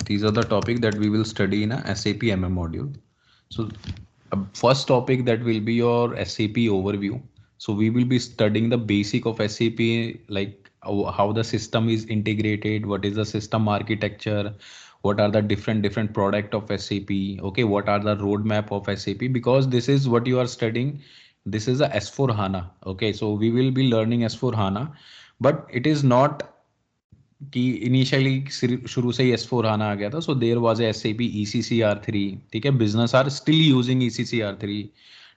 these are the topic that we will study in a SAP MM module. So first topic that will be your SAP overview. So we will be studying the basic of SAP, like how the system is integrated, what is the system architecture, what are the different product of SAP, okay, what are the roadmap of SAP, because this is what you are studying. This is a S4 HANA. Okay, so we will be learning S4 HANA, but it is not कि initially शुरू से ही S4 आना आ गया था. So there was a SAP ECC R3. ठीक है, business are still using ECC R3.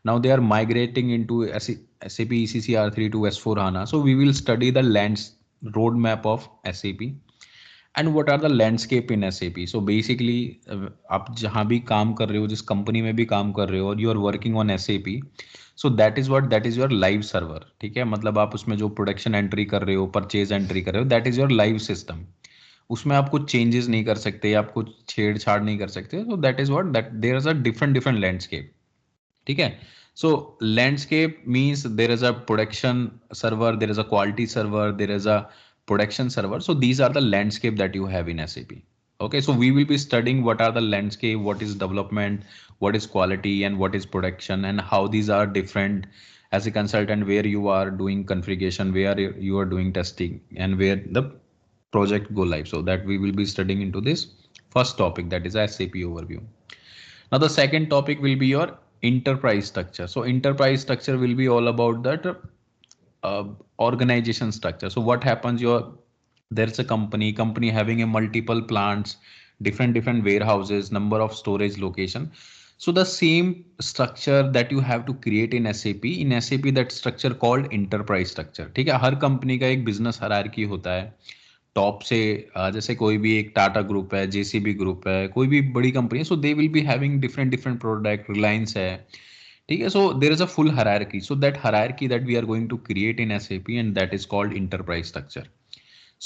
Now they are migrating into SAP ECC R3 to S4 HANA. So we will study the roadmap of SAP and what are the landscape in SAP. So basically आप जहाँ भी काम कर रहे हो, जिस company में भी काम कर रहे हो और you are working on SAP, so that is your live server. ठीक है, मतलब आप उसमें जो प्रोडक्शन एंट्री कर रहे हो, परचेज एंट्री कर रहे हो, that is your live system. उसमें आप कुछ चेंजेस नहीं कर सकते, आप कुछ छेड़छाड़ नहीं कर सकते. So that is what that there is a different landscape. ठीक है, so landscape means there is a production server, there is a quality server, there is a production server. So these are the landscape that you have in SAP. Okay, so we will be studying what are the landscape, what is development, what is quality, and what is production, and how these are different as a consultant, where you are doing configuration, where you are doing testing, and where the project go live. So that we will be studying into this first topic, that is SAP overview. Now the second topic will be your enterprise structure. So enterprise structure will be all about that uh, organization structure. So what happens, there's a company having a multiple plants, different warehouses, number of storage location. So the same structure that you have to create in SAP, that structure called enterprise structure. ठीक है, हर company का एक business hierarchy होता है. Top से जैसे कोई भी एक टाटा ग्रुप है, JCB ग्रुप है, कोई भी बड़ी कंपनी है, so they will be having different product. Reliance है, ठीक है. So there is a full hierarchy. So that hierarchy that we are going to create in SAP, and that is called enterprise structure.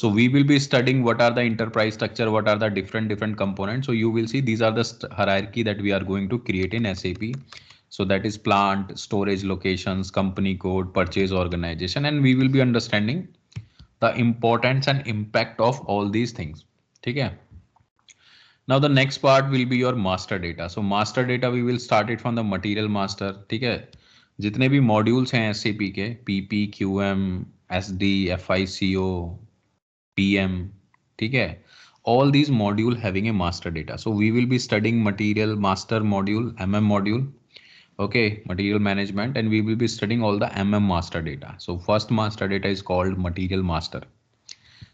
So we will be studying what are the enterprise structure, what are the different components. So you will see these are the hierarchy that we are going to create in SAP. So that is plant, storage locations, company code, purchase organization, and we will be understanding the importance and impact of all these things. ठीक है. Now the next part will be your master data. So master data we will start it from the material master. ठीक है, जितने भी modules हैं SAP के, PP, QM, SD, FICO, PM, ठीक है, all these module having a master data. So we will be studying material master module, MM module, okay, material management, and we will be studying all the MM master data. So first master data is called material master.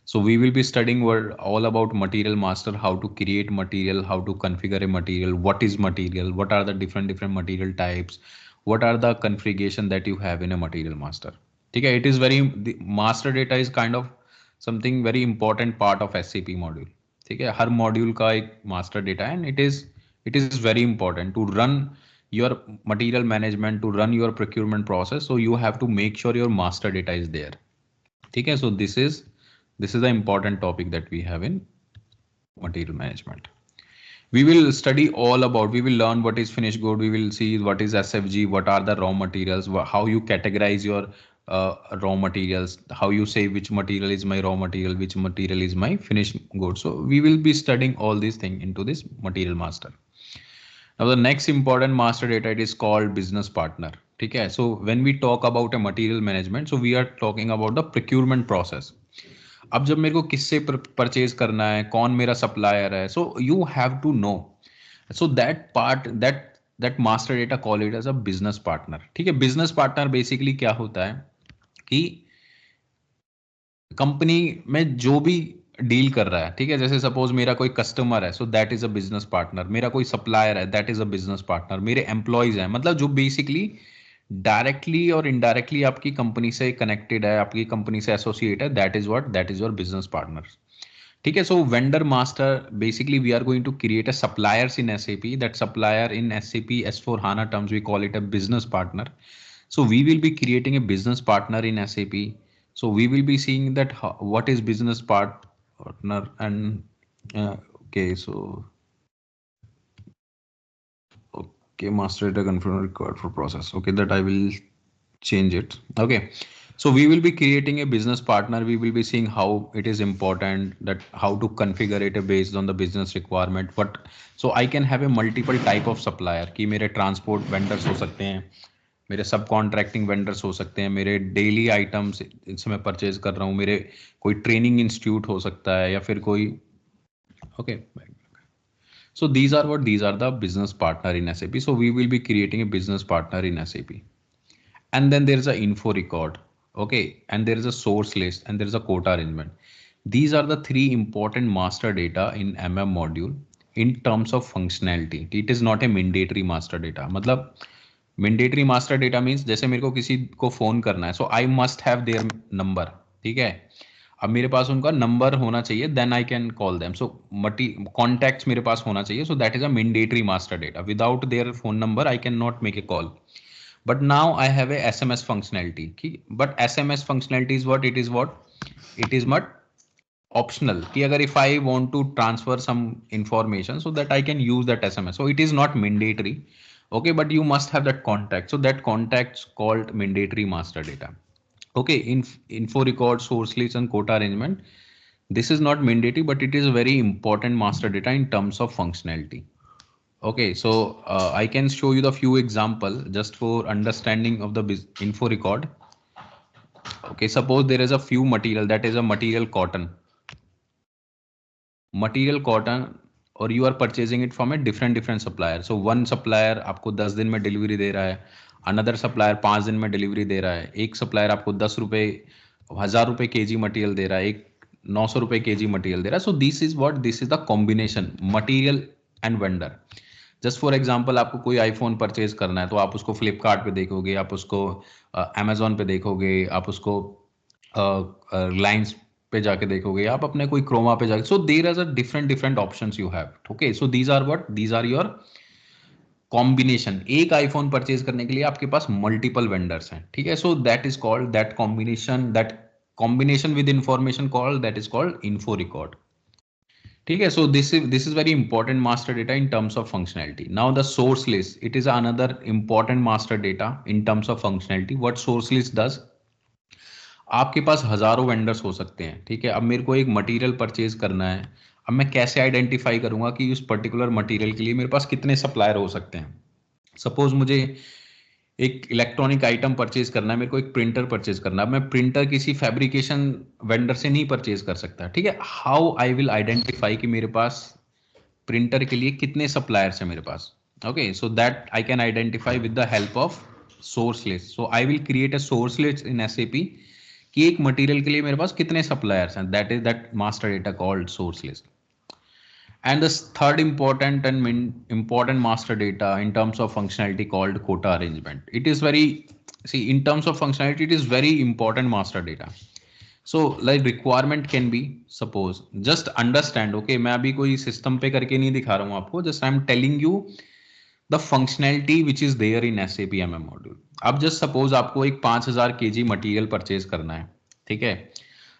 So we will be studying all about material master, how to create material, how to configure a material, what is material, what are the different material types, what are the configuration that you have in a material master. Okay, it is the master data is kind of something very important part of SAP module. ठीक है, हर module का एक master data है, and it is very important to run your material management, to run your procurement process. So you have to make sure your master data is there. ठीक है, so this is the important topic that we have in material management. We will study all about, we will learn what is finished good, we will see what is SFG, what are the raw materials, how you categorize your raw materials, how you say which material is my raw material, which material is my finished good. So we will be studying all these things into this material master. Now the next important master data, it is called business partner. Okay, so when we talk about a material management, so we are talking about the procurement process. अब जब मेरे को किससे purchase करना है, कौन मेरा supplier है, so you have to know. So that part, that master data call it as a business partner. ठीक है, बिजनेस पार्टनर बेसिकली क्या होता है कि कंपनी में जो भी डील कर रहा है, ठीक है, जैसे सपोज मेरा कोई कस्टमर है, so that is a business partner. मेरा कोई सप्लायर है, that is a business partner. मेरे एम्प्लॉयज हैं, मतलब जो बेसिकली डायरेक्टली और इनडायरेक्टली आपकी कंपनी से कनेक्टेड है, आपकी कंपनी से एसोसिएट है, that is your business partner. ठीक है, so vendor master, basically we are going to create a suppliers in SAP. That supplier in SAP S4 HANA terms we call it a business partner. So we will be creating a business partner in SAP. So we will be seeing that what is business partner, and okay, so okay, master data confirm required for process. Okay, that I will change it. Okay, So we will be creating a business partner. We will be seeing how it is important that how to configure it based on the business requirement. What so I can have a multiple type of supplier कि मेरे transport vendors हो सकते हैं, मेरे सब contracting vendors हो सकते हैं, मेरे डेली आइटम्स इनसे मैं परचेज कर रहा हूँ, मेरे कोई ट्रेनिंग इंस्टीट्यूट हो सकता है या फिर कोई okay. So these are the business partner in SAP. So we will be creating a business partner in SAP. And then there is a info record, okay, and there is a source list and there is a quota arrangement. These are the three important master data in module in terms of functionality. It is not a mandatory master data. मतलब mandatory master data means जैसे मेरे को किसी को phone करना है, so I must have their number. ठीक है, अब मेरे पास उनका नंबर होना चाहिए, then I can call them. So contacts मेरे पास होना चाहिए, so that is a mandatory master data. Without their phone number I can not make a call. But now I have a SMS functionality. But SMS functionality is what? It is what? Optional. कि अगर if I want to transfer some information so that I can use that SMS. So it is not mandatory. Okay, but you must have that contact. So that contact's called mandatory master data. Okay, info record, source list and quota arrangement. This is not mandatory, but it is a very important master data in terms of functionality. Okay, so I can show you the few example just for understanding of the info record. Okay, suppose there is a few material, that is a material cotton. Material cotton, और you are purchasing it from a different supplier. So one supplier आपको 10 दिन में delivery दे रहा है, another supplier 5 दिन में delivery दे रहा है, एक supplier आपको 10 रुपए 1000 रुपए केजी मटेरियल दे रहा है, एक 900 रुपए केजी मटेरियल दे रहा है. So this is what, this is the combination material and vendor. Just for example आपको कोई आईफोन परचेज करना है तो आप उसको फ्लिपकार्ट पे देखोगे, आप उसको अमेजोन पे देखोगे, आप उसको रिलायंस पे जाके देखोगे, आप अपने कोई क्रोमा पे जाके. So there are different options you have. Okay, so these are what, these are your combination. एक आईफोन परचेज करने के लिए आपके पास मल्टीपल वेंडर्स हैं. ठीक है, so that is called that combination with information called, that is called info record. ठीक है, so this is very important master data in terms of functionality. Now the source list, it is another important master data in terms of functionality. What source list does, आपके पास हजारों vendors हो सकते हैं. ठीक है, अब मेरे को एक मटेरियल परचेज करना है, अब मैं कैसे आइडेंटिफाई करूंगा कि उस पर्टिकुलर मटेरियल के लिए मेरे पास कितने सप्लायर हो सकते हैं. सपोज मुझे एक इलेक्ट्रॉनिक आइटम परचेज करना है, मेरे को एक प्रिंटर परचेज करना है, मैं प्रिंटर किसी फैब्रिकेशन वेंडर से नहीं परचेज कर सकता. ठीक है, हाउ आई विल आइडेंटिफाई कि मेरे पास प्रिंटर के लिए कितने सप्लायर्स हैं मेरे पास. Okay, so that I can identify with the help of source list. So I will create a source list in SAP कि एक मटेरियल के लिए मेरे पास कितने सप्लायर्स हैं. That is that master data called source list. And the third important master data in terms of functionality called quota arrangement. It is very, see, in terms of functionality, it is very important master data. So like requirement can be, suppose just understand. Okay, मैं अभी कोई system पे करके नहीं दिखा रहा हूँ आपको, just I am telling you the functionality which is there in SAP MM module. अब just suppose आपको एक 5000 kg मटेरियल परचेज करना है. ठीक है,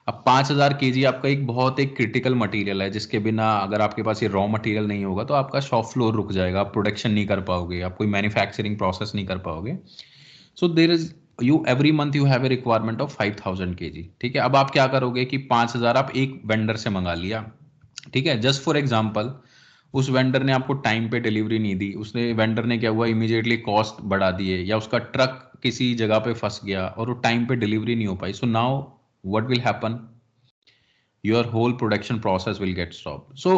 अब 5000 kg आपका एक बहुत एक क्रिटिकल मटेरियल है जिसके बिना अगर आपके पास ये रॉ मटेरियल नहीं होगा तो आपका शॉप फ्लोर रुक जाएगा, आप प्रोडक्शन नहीं कर पाओगे, आप कोई मैन्युफैक्चरिंग प्रोसेस नहीं कर पाओगे. So there is you every month you have a requirement of 5000 kg. ठीक है, अब आप क्या करोगे कि 5000 आप एक वेंडर से मंगा लिया. ठीक है, जस्ट फॉर एग्जाम्पल उस वेंडर ने आपको टाइम पे डिलीवरी नहीं दी, उसने वेंडर ने क्या हुआ, इमीडिएटली कॉस्ट बढ़ा दिए या उसका ट्रक किसी जगह पे फंस गया और वो टाइम पे डिलीवरी नहीं हो पाई. So now what will happen, your whole production process will get stopped. So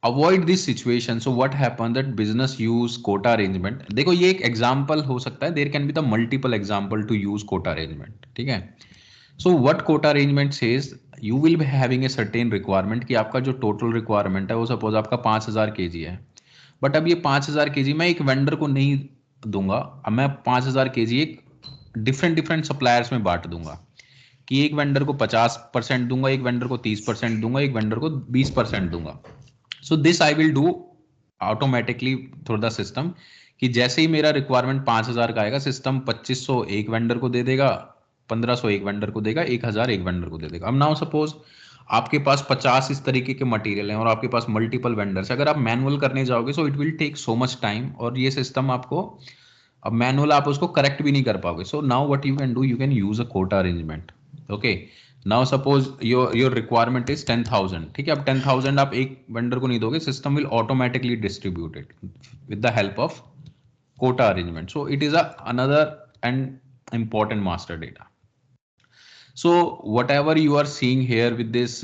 avoid this situation. So what happened that business use quota arrangement. देखो ये एक example हो सकता है, there can be the multiple example to use quota arrangement. ठीक है, so what quota arrangement says, you will be having a certain requirement कि आपका जो total requirement है वो suppose आपका 5000 kg है, but अब ये 5000 kg मैं एक vendor को नहीं दूंगा, अब मैं 5000 kg एक different suppliers में बांट दूंगा कि एक वेंडर को 50% दूंगा, एक वेंडर को 30% दूंगा, एक वेंडर को 20% दूंगा. So this I will do automatically through the system कि जैसे ही मेरा रिक्वायरमेंट 5000 का आएगा, सिस्टम 2500 एक वेंडर को दे देगा, 1500 एक वेंडर को देगा, 1000 एक वेंडर को दे देगा. अब नाउ सपोज आपके पास 50 इस तरीके के मटेरियल हैं और आपके पास मल्टीपल वेंडर्स. अगर आप मैनुअल करने जाओगे so it will take so much time और ये सिस्टम आपको अब मैनुअल आप उसको करेक्ट भी नहीं कर पाओगे. So now what you can do, you can use a quota arrangement. Okay, now suppose your requirement is 10,000. ठीक है, अब 10,000 आप एक वेंडर को नहीं दोगे, system will automatically distribute it with the help of quota arrangement. So it is another and important master data. So whatever you are seeing here with this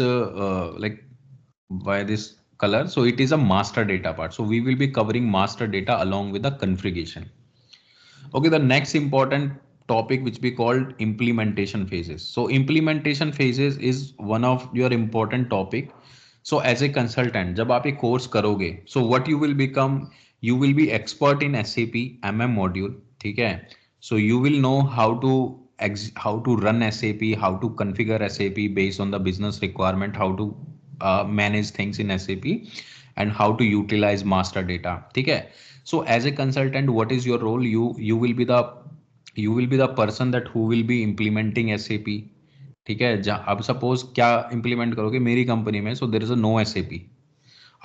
like by this color, so it is a master data part. So we will be covering master data along with the configuration. Okay, the next important topic which we called implementation phases. So implementation phases is one of your important topic. So as a consultant, जब आप एक course करोगे, so what you will become, you will be expert in SAP MM module. ठीक है, so you will know how to run SAP, how to configure SAP based on the business requirement, how to manage things in SAP, and how to utilize master data. ठीक है, so as a consultant, what is your role? You will be the person that who will be implementing SAP. ठीक है, अब suppose क्या implement करोगे मेरी company में, so there is a no SAP.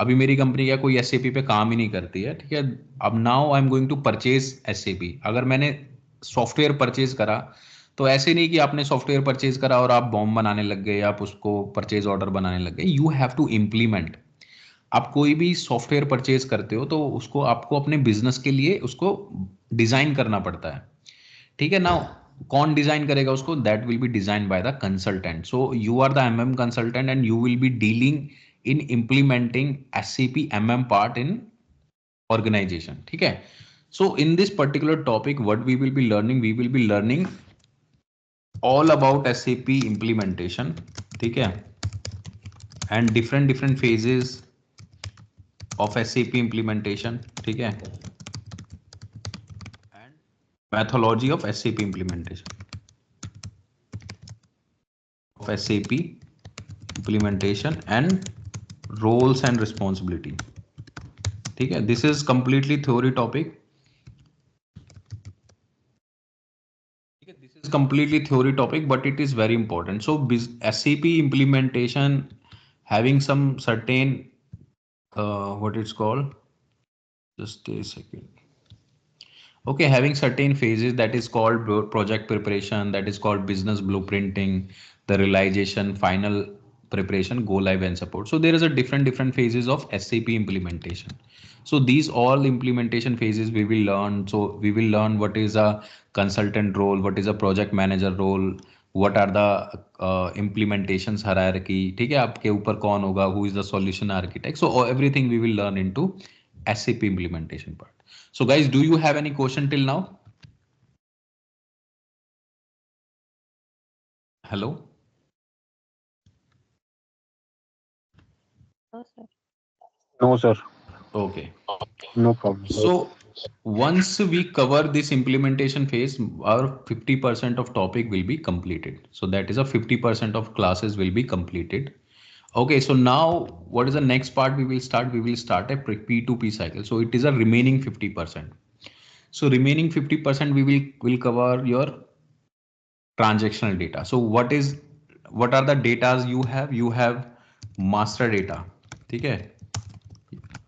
अभी मेरी कंपनी क्या कोई SAP पे काम ही नहीं करती है. ठीक है, अब now I am going to purchase SAP. अगर मैंने सॉफ्टवेयर परचेज करा, तो ऐसे नहीं कि आपने सॉफ्टवेयर परचेज करा और आप बॉम्ब बनाने लग गए, आप उसको परचेज ऑर्डर बनाने लग गए. You have to implement. आप कोई भी सॉफ्टवेयर परचेज करते हो तो उसको आपको अपने बिजनेस के लिए उसको डिजाइन करना पड़ता है. ठीक है, नाउ कौन डिजाइन करेगा उसको, that will be design by the consultant. So you are the MM consultant and you will be dealing in implementing SAP MM part in organization. ठीक है, so in this particular topic what we will be learning all about SAP implementation. ठीक है, and different phases of SAP implementation. ठीक है, and methodology of SAP implementation and roles and responsibility. ठीक है, this is completely theory topic. This is completely theory topic, but it is very important. So SAP implementation having some certain what it's called, just a second. Okay, having certain phases, that is called project preparation, that is called business blueprinting, the realization, final preparation, go live and support. So there is a different phases of SAP implementation. So these all implementation phases we will learn. So we will learn what is a consultant role, what is a project manager role, what are the implementations hierarchy. ठीक है, आपके ऊपर कौन होगा, who is the solution architect. So everything we will learn into SAP implementation part. So guys, do you have any question till now? Hello? No, sir. No, sir. Okay. No problem. So once we cover this implementation phase, our 50% of topic will be completed. So that is a 50% of classes will be completed. Okay, so now what is the next part we will start? We will start a P2P cycle. So it is a remaining 50%. So remaining 50% we will cover your transactional data. So what are the datas you have? You have master data. ठीक है,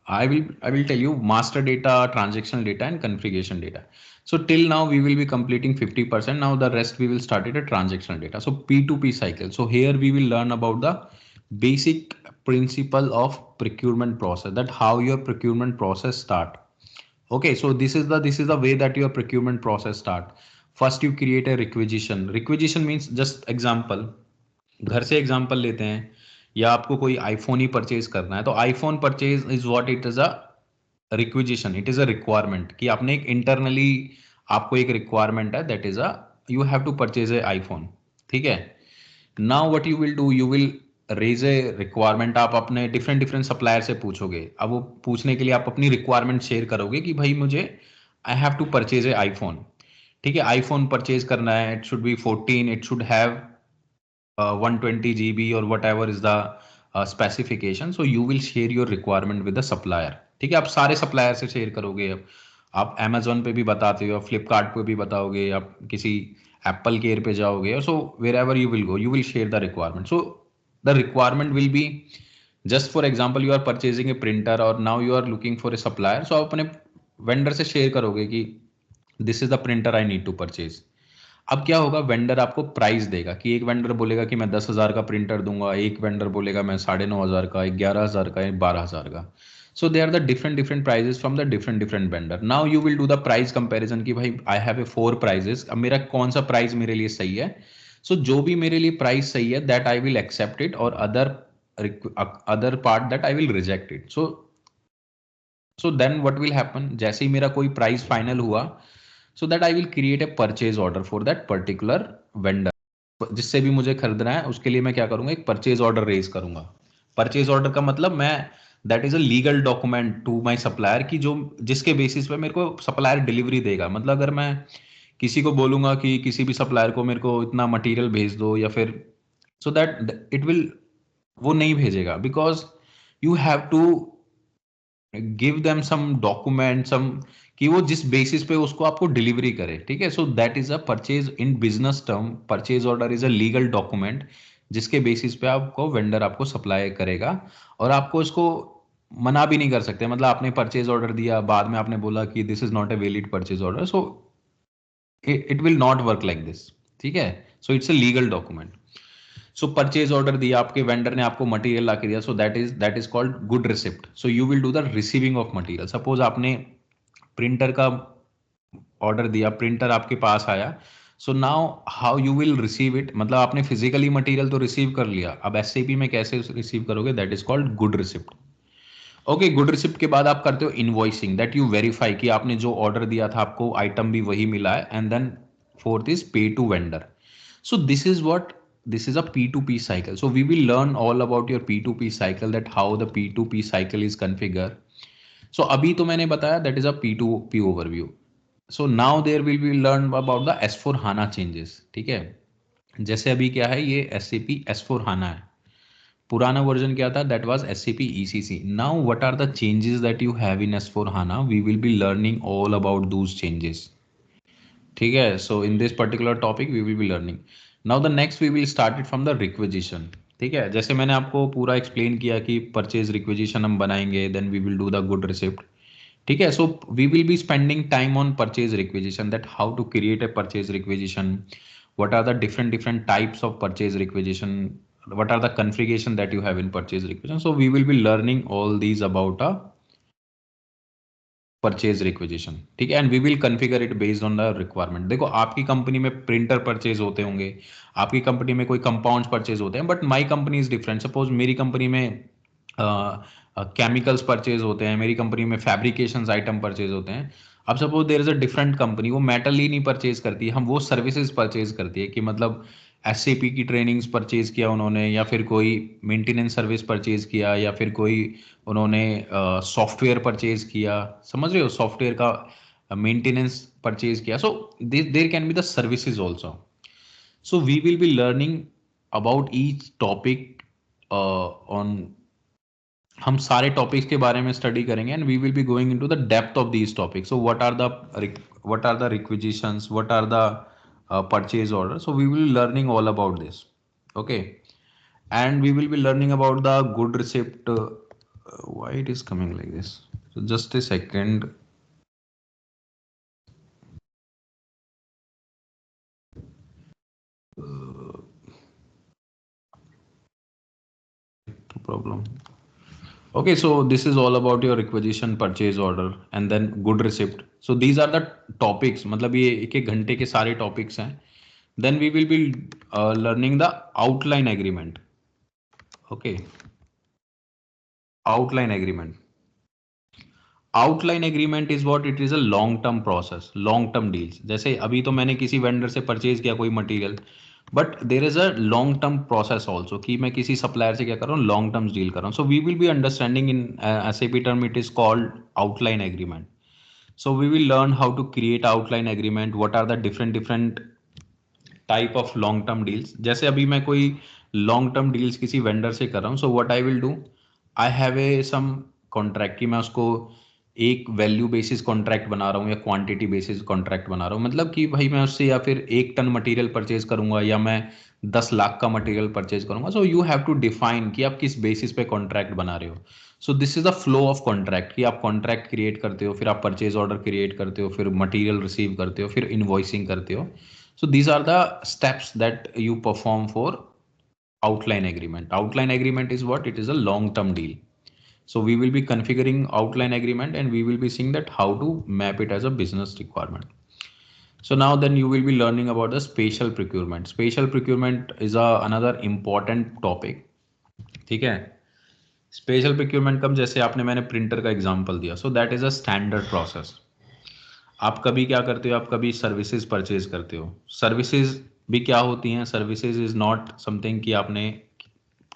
I will tell you master data, transactional data, and configuration data. So till now we will be completing 50%. Now the rest we will start at a transactional data. So P2P cycle. So here we will learn about the basic principle of procurement process, that how your procurement process start. Okay, so this is the way that your procurement process start. First you create a requisition. Requisition means, just example, घर से example लेते हैं, या आपको कोई iPhone ही purchase करना है, तो iPhone purchase is what it is a requisition, it is a requirement, कि आपने एक इंटरनली आपको एक रिक्वायरमेंट है, that is a you have to purchase a iPhone. ठीक है, now what you will do, you will raise a requirement. आप अपने डिफरेंट सप्लायर से पूछोगे. अब वो पूछने के लिए आप अपनी रिक्वायरमेंट शेयर करोगे कि भाई मुझे I have to purchase a iPhone. ठीक है, आईफोन परचेज करना है, it should be 14, it should have 120 GB or whatever is the specification. So you will share your requirement with the supplier. ठीक है, आप सारे सप्लायर से शेयर करोगे. अब आप Amazon पे भी बताते हो, फ्लिपकार्ट पे भी बताओगे, आप किसी एप्पल केयर पे जाओगे. So wherever you will go, you will share the requirement. So the requirement will be, just for example, you are purchasing a printer और now you are looking for a supplier. So आप अपने vendor से share करोगे कि this is the printer I need to purchase. अब क्या होगा, vendor आपको प्राइस देगा कि एक वेंडर बोलेगा कि मैं 10,000 का प्रिंटर दूंगा, एक वेंडर बोलेगा मैं 9,500 का, एक 11,000 का, एक 12,000 का। So they are the different different prices from the different different vendor. Now you will do the price comparison कि भाई आई हैव ए 4 प्राइजेस, अब मेरा कौन सा प्राइस मेरे लिए सही है। सो जो भी मेरे लिए प्राइस सही है that I will accept it, और other part that I will reject it. So then what will happen, जैसे ही मेरा कोई प्राइस फाइनल हुआ, so that I will create a purchase order for that particular vendor. जिससे भी मुझे खरीदना है उसके लिए मैं क्या करूंगा, एक परचेज ऑर्डर रेज करूंगा। परचेज ऑर्डर का मतलब मैं, that is a legal document to my supplier की जो जिसके बेसिस पे मेरे को सप्लायर डिलीवरी देगा। मतलब अगर मैं किसी को बोलूंगा कि किसी भी सप्लायर को मेरे को इतना मटेरियल भेज दो या फिर, सो दैट इट विल, वो नहीं भेजेगा, because you have to give them some document some, कि वो जिस बेसिस पे उसको आपको डिलीवरी करे। ठीक है, so that is a purchase in business term. Purchase order is a legal document जिसके बेसिस पे आपको वेंडर आपको सप्लाई करेगा, और आपको इसको मना भी नहीं कर सकते। मतलब आपने परचेज ऑर्डर दिया, बाद में आपने बोला कि this is not a valid purchase order, so it will not work like this. ठीक है, so it's a legal document. So purchase order दिया, आपके वेंडर ने आपको मटेरियल ला के दिया, सो that is called good receipt. So you will do the receiving of material. Suppose आपने printer का ऑर्डर दिया, प्रिंटर आपके पास आया, so now how you will receive it, मतलब आपने फिजिकली मटेरियल तो रिसीव कर लिया, अब एसएपी में कैसे रिसीव करोगे, that is called good receipt. Okay, good receipt के बाद आप करते हो इनवॉइसिंग, दैट यू वेरीफाई कि आपने जो ऑर्डर दिया था आपको आइटम भी वही मिला है, and then fourth is pay to vendor. So this is a P2P cycle. So we will learn all about your P2P cycle, that how the P2P cycle is configured. So अभी तो मैंने बताया that is a P2P overview. So now there will be learn about the S4 HANA changes. ठीक है, जैसे अभी क्या है, ये SAP S4 HANA है। पुराना वर्जन क्या था, that was SAP ECC. Now what are the changes that you have in S4 HANA? We will be learning all about those changes. ठीक है, so in this particular topic we will be learning. Now the next we will start it from the requisition. ठीक है, जैसे मैंने आपको पूरा explain किया कि परचेज रिक्वेजिशन हम बनाएंगे, then we will do the good receipt. ठीक है, so we will be spending time on purchase requisition, that how to create a purchase requisition, what are the different types of purchase requisition, what are the configuration that you have in purchase requisition. So we will be learning all these about a purchase requisition. ठीक है, and we will configure it based on the requirement. देखो, आपकी company में printer purchase होते होंगे, आपकी company में कोई कंपाउंड्स परचेज होते हैं, but my company is different. Suppose मेरी कंपनी में केमिकल्स परचेज होते हैं, मेरी कंपनी में फैब्रिकेशन आइटम परचेज होते हैं। अब suppose there is a different company, वो मेटल ही नहीं परचेज करती, हम वो सर्विसेज परचेज करती है, कि मतलब एसएपी की ट्रेनिंग्स परचेज किया उन्होंने, या फिर कोई मेंटेनेंस सर्विस परचेज किया, या फिर कोई उन्होंने सॉफ्टवेयर परचेज किया, समझ रहे हो, सॉफ्टवेयर का मेंटेनेंस परचेज किया। So there can be the services also. So we will be learning about each topic on, हम सारे टॉपिक्स के बारे में स्टडी करेंगे, and we will be going into the depth of these topics. So what are the requisitions, what are the purchase order. So we will be learning all about this. Okay, and we will be learning about the good receipt. Why it is coming like this? So just a second. Problem. Okay, so this is all about your requisition, purchase order, and then good receipt. So these are the topics, मतलब ये एक एक घंटे के सारे topics हैं. Then we will be learning the outline agreement. Okay, outline agreement. Outline agreement is what, it is a long term process, long term deals. जैसे अभी तो मैंने किसी वेंडर से परचेज किया कोई material, but there is a long term process also, कि मैं किसी सप्लायर से क्या कर रहा हूँ, लॉन्ग टर्म डील कर रहा हूँ। So we will be understanding in SAP term, it is called outline agreement. So we will learn how to create outline agreement, what are the different different type of long term deals. जैसे अभी मैं कोई long term deals किसी vendor से कर रहा हूँ, so what I will do, I have a some contract, कि मैं उसको एक वैल्यू बेसिस कॉन्ट्रैक्ट बना रहा हूँ या क्वांटिटी बेसिस कॉन्ट्रैक्ट बना रहा हूँ। मतलब कि भाई मैं उससे या फिर 1 टन मटेरियल परचेज करूंगा, या मैं 10 लाख का मटेरियल परचेज करूंगा। So you have to define कि आप किस बेसिस पे कॉन्ट्रैक्ट बना रहे हो। So this is the flow of contract कि आप कॉन्ट्रैक्ट क्रिएट करते हो, फिर आप परचेज ऑर्डर क्रिएट करते हो, फिर मटेरियल रिसीव करते हो, फिर इनवॉइसिंग करते हो. So these are the steps that you perform for outline agreement. Outline agreement is what? It is a long term deal. So we will be configuring outline agreement and we will be seeing that how to map it as a business requirement. So now then you will be learning about the spatial procurement. Spatial procurement is another important topic. ठीक है. Special procurement कब, जैसे आपने मैंने printer का example दिया, सो that is a standard process. आप कभी क्या करते हो, आप कभी सर्विसेज परचेज करते हो. सर्विसेज भी क्या होती हैं, सर्विसेज इज नॉट समथिंग कि आपने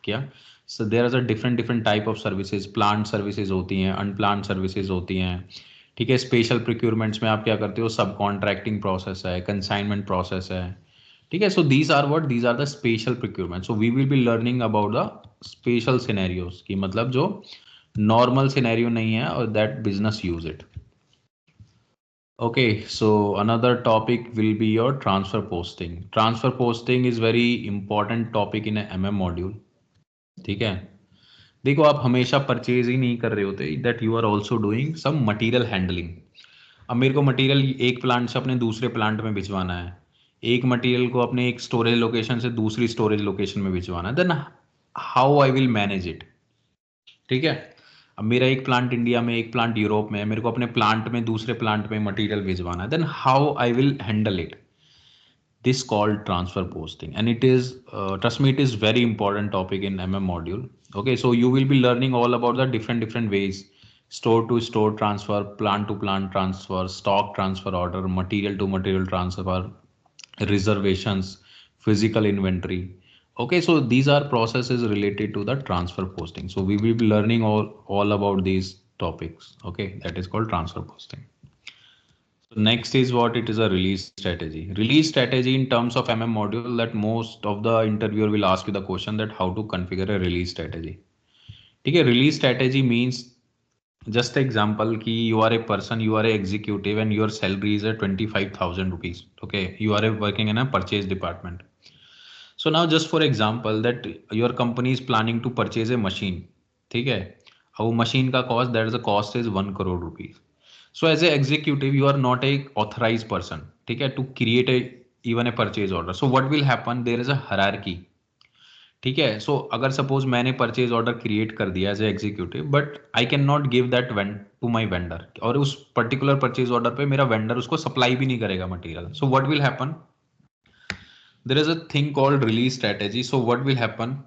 क्या, so there are a different different type of services. Plant services होती हैं, अनप्लान्ड सर्विसेज होती हैं. ठीक है. स्पेशल प्रोक्यूरमेंट्स में आप क्या करते हो, सब कॉन्ट्रैक्टिंग प्रोसेस है, कंसाइनमेंट प्रोसेस है. ठीक है. So these are what, these are the special procurement. So we will be learning about the special scenarios की मतलब जो नॉर्मल सिनेरियो नहीं है और that business use it. Okay, so another topic will be your transfer posting. Transfer posting is very important topic in a MM module. ठीक है. देखो आप हमेशा परचेज ही नहीं कर रहे होते, that you are also doing some material handling. अब मेरे को मटीरियल एक प्लांट से अपने दूसरे प्लांट में भिजवाना है, एक मटीरियल को अपने एक स्टोरेज लोकेशन से दूसरी स्टोरेज लोकेशन में भिजवाना है, then how I will manage it. ठीक है. अब मेरा एक प्लांट इंडिया में, एक प्लांट यूरोप में है, मेरे को अपने प्लांट में दूसरे प्लांट में मटेरियल भिजवाना है, then how I will handle it. This called transfer posting, and it is trust me, it is very important topic in MM module. Okay, so you will be learning all about the different ways: store to store transfer, plant to plant transfer, stock transfer order, material to material transfer, reservations, physical inventory. Okay, so these are processes related to the transfer posting. So we will be learning all about these topics. Okay, that is called transfer posting. So next is what it is, a release strategy. Release strategy in terms of MM module, that most of the interviewer will ask you the question that how to configure a release strategy. ठीक है. Release strategy means just example कि you are a person, you are a executive and your salary is at 25,000 rupees. Okay, you are working in a purchase department. So now just for example that your company is planning to purchase a machine. ठीक है. वो machine का cost, that is the cost is 1 crore rupees. So as a executive, you are not a authorized person, ठीक है, to create a even a purchase order. So what will happen? There is a hierarchy. ठीक है. So अगर suppose मैंने purchase order create कर दिया as a executive, but I cannot give that to my vendor, और उस particular purchase order पे मेरा vendor उसको supply भी नहीं करेगा material. So what will happen? There is a thing called release strategy. So what will happen?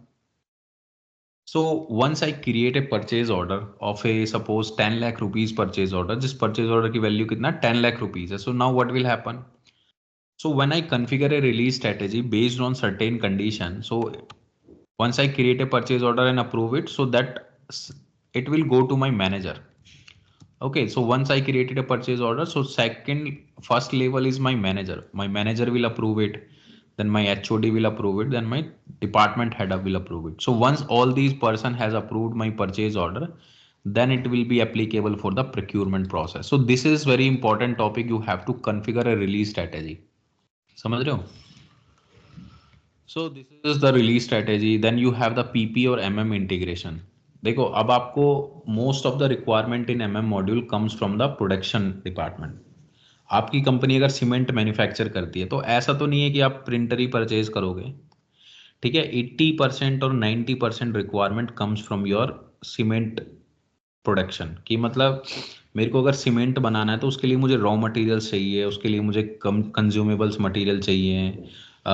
So once I create a purchase order of a suppose 10 lakh rupees purchase order, this purchase order की value कितना 10 lakh rupees है. So now what will happen? So when I configure a release strategy based on certain condition, so once I create a purchase order and approve it, so that it will go to my manager. Okay, so once I created a purchase order, so first level is my manager. My manager will approve it, then my HOD will approve it, then my department head will approve it. So once all these person has approved my purchase order, then it will be applicable for the procurement process. So this is very important topic. You have to configure a release strategy. समझ रहे हो? So this is the release strategy. Then you have the PP और MM integration. देखो अब आपको most of the requirement in MM module comes from the production department. आपकी company अगर cement manufacture करती है तो ऐसा तो नहीं है कि आप प्रिंटर ही परचेज करोगे. ठीक है. 80% और 90% requirement comes from your cement production. की मतलब मेरे को अगर सीमेंट बनाना है तो उसके लिए मुझे रॉ मटेरियल्स चाहिए, उसके लिए मुझे कंज्यूमेबल्स मटेरियल चाहिए,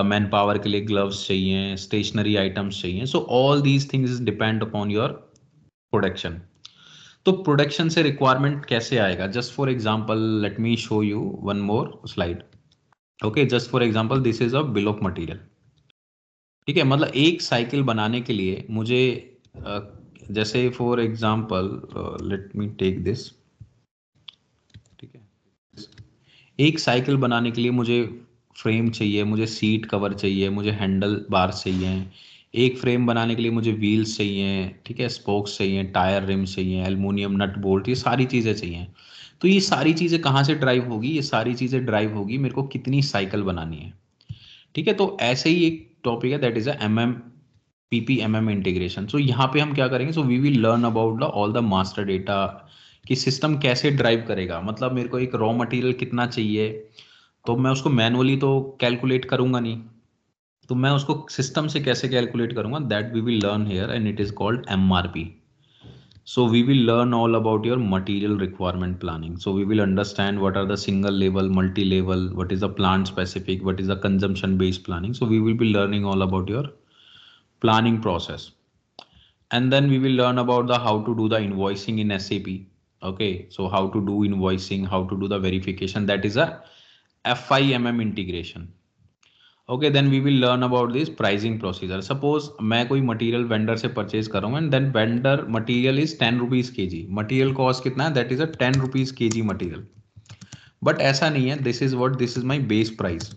मैन पावर के लिए ग्लव्स चाहिए, स्टेशनरी आइटम्स चाहिए. So all these things depend upon your production. तो प्रोडक्शन से रिक्वायरमेंट कैसे आएगा? Just for example let me show you one more slide. Okay, just for example this is a bill of material. ठीक है. मतलब एक cycle बनाने के लिए मुझे जैसे for example let me take this. ठीक है. एक साइकिल बनाने के लिए मुझे फ्रेम चाहिए, मुझे सीट कवर चाहिए, मुझे हैंडल बार चाहिए. एक फ्रेम बनाने के लिए मुझे व्हील्स चाहिए. ठीक है. स्पोक्स चाहिए, टायर रिम्स चाहिए, एल्युमिनियम नट बोल्ट, ये सारी चीज़ें चाहिए. तो ये सारी चीज़ें कहाँ से ड्राइव होगी? ये सारी चीज़ें ड्राइव होगी मेरे को कितनी साइकिल बनानी है. ठीक है. तो ऐसे ही एक टॉपिक है that is a MM PPMM integration. So यहाँ पे हम क्या करेंगे, so we will learn about the all the master data कि सिस्टम कैसे ड्राइव करेगा। मतलब मेरे को एक रॉ मटेरियल कितना चाहिए, तो मैं उसको मैनुअली तो कैलकुलेट करूंगा नहीं, तो मैं उसको सिस्टम से कैसे कैलकुलेट करूंगा, that we will learn here and it is called MRP. So we will learn all about your material requirement planning. So we will understand what are the single level, multi-level, what is the plant specific, what is the consumption based planning. So we will be learning all about your planning process. And then we will learn about the how to do the invoicing in SAP. Okay, so how to do invoicing, how to do the verification, that is a FIMM integration. Okay, then we will learn about this pricing procedure. Suppose मैं कोई material vendor से परचेज कर रहा हूँ and then vendor material is 10 rupees K G, material cost कितना है, that is a 10 rupees K G material. But ऐसा नहीं है, this is what, this is my base price.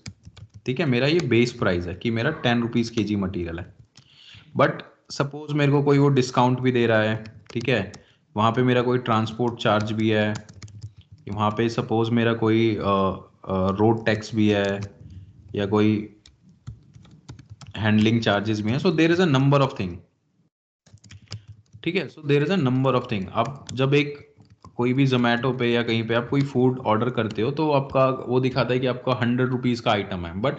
ठीक है, मेरा ये बेस प्राइस है कि मेरा 10 रुपीज के जी मटीरियल है। बट सपोज मेरे को कोई वो डिस्काउंट भी दे रहा है, ठीक है, वहाँ पे मेरा कोई ट्रांसपोर्ट चार्ज भी है, वहाँ पे सपोज मेरा कोई रोड टैक्स भी है या कोई हैंडलिंग चार्जेस भी हैं। So there is a number of thing. ठीक है, so there is a number of thing. आप जब एक कोई भी जोमेटो पे या कहीं पे आप कोई फूड ऑर्डर करते हो तो आपका वो दिखाता है कि आपका 100 रुपीज का आइटम है, बट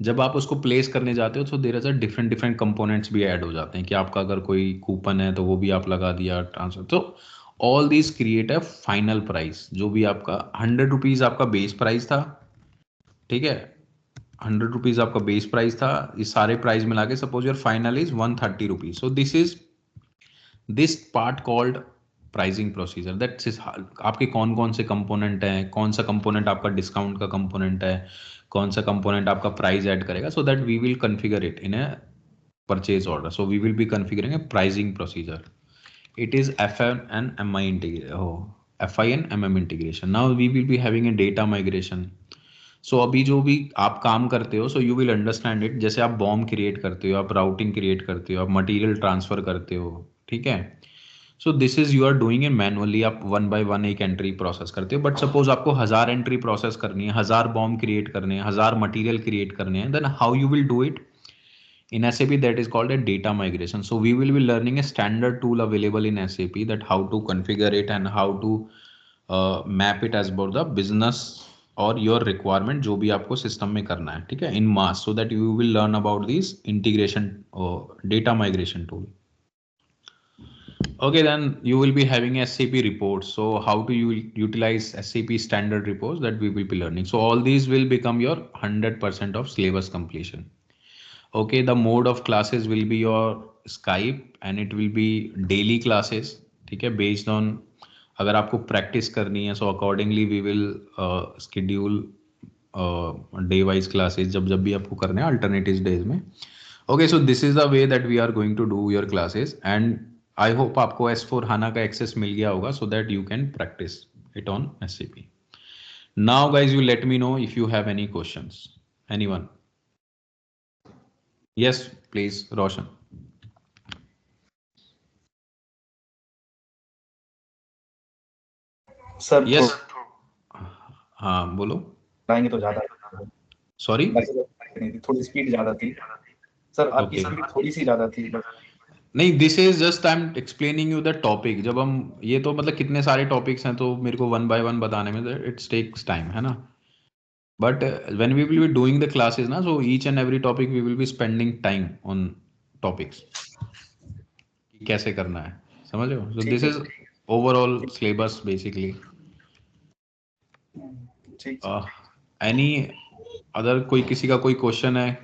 जब आप उसको प्लेस करने जाते हो तो देर is a different different components भी ऐड हो जाते हैं कि आपका अगर कोई कूपन है तो वो भी आप लगा दिया ट्रांसफर। तो all this create a final price. जो भी आपका 100 रुपीज आपका बेस प्राइस था, ठीक है, 100 रुपीज आपका बेस प्राइस था, ये सारे प्राइस मिला के suppose your final is 130 rupees. So this is this part called pricing procedure. That is आपके कौन कौन से कंपोनेंट हैं, कौन सा कंपोनेंट आपका डिस्काउंट का कंपोनेंट है, कौन सा कंपोनेंट आपका प्राइस ऐड करेगा, so that we will configure it in a purchase order. So we will be configuring a pricing procedure. It is FIN MM integration. Now we will be having a data migration. सो अभी जो भी आप काम करते हो, so you will understand it. जैसे आप bomb create करते हो, आप राउटिंग क्रिएट करते हो, आप मटेरियल ट्रांसफर करते हो, ठीक है, so this is you are doing in manually. आप 1 बाय 1 एक एंट्री प्रोसेस करते हो। बट सपोज आपको 1000 एंट्री प्रोसेस करनी है, 1000 बॉम्ब क्रिएट करने हैं, 1000 मटेरियल क्रिएट करने हैं, then how you will do it in SAP, that is called a data migration. So we will be learning a standard tool available in SAP, that how to configure it and how to map it as per the business or your requirement जो भी आपको system में करना है, ठीक है, in mass, so that you will learn about this integration data migration tool. Okay, then you will be having SAP reports. So how to utilize SAP standard reports, that we will be learning. So all these will become your 100% of syllabus completion. Okay, the mode of classes will be your Skype and it will be daily classes. ठीक है, based on अगर आपको practice करनी है, so accordingly we will schedule day wise classes जब जब भी आपको करने हैं alternative days में. Okay, so this is the way that we are going to do your classes and I hope आपको S4 HANA का access मिल गया होगा so that you can practice it on SAP. Now guys, you let me know if you have any questions. Anyone? Yes, please, Roshan. Sir Yes. हाँ बोलो। आएंगे तो ज्यादा, sorry, थोड़ी स्पीड ज्यादा थी सर, आपकी स्पीड थोड़ी सी ज्यादा थी। नहीं, this is just I am explaining you the topic. जब हम ये तो मतलब कितने सारे टॉपिक्स हैं तो मेरे को 1 by 1 बताने में इट्स टेक्स टाइम, है ना। But when we will be doing the classes ना, so each and every topic we will be spending time on topics, कैसे करना है, समझ रहे हो। So this is overall syllabus basically. Any other, कोई किसी का कोई क्वेश्चन है